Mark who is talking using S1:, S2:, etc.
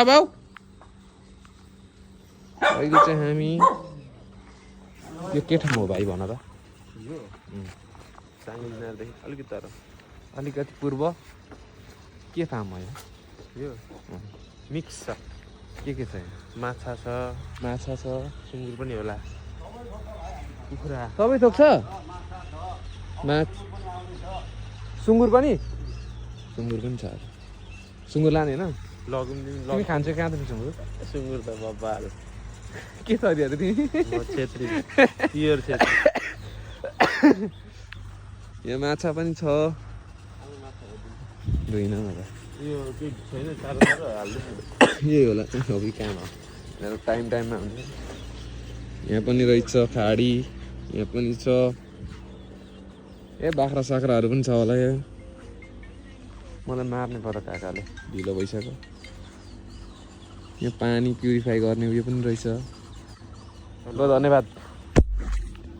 S1: अब अहिले चाहिँ हामी यो के ठाउँ हो भाइ भन त चाँगुनारदेखि अलिकति तर अलिकति पूर्व के ठाउँ हो यो मिक्स छ के छ माछा छ सुँगुर पनि होला कुखुरा सबै थोक छ सुँगुर पनि छ सुँगुर लाने होइन तिमी खान्छौ कहाँ त सुँगुर त बब्बाल के छ अरे तिमी छेत्री प्योर छेत्री यहाँ माछा पनि छ दुईन यही होला अभी काम हो टाइममा हुन्छ यहाँ पनि रहेछ खाडी यहाँ पनि छ ए बाख्रा साख्राहरू पनि छ होला यहाँ मलाई मार्ने पर्यो काकाले ढिलो भइसक्यो यहाँ पानी प्युरिफाई गर्ने उयो पनि रहेछ ल धन्यवाद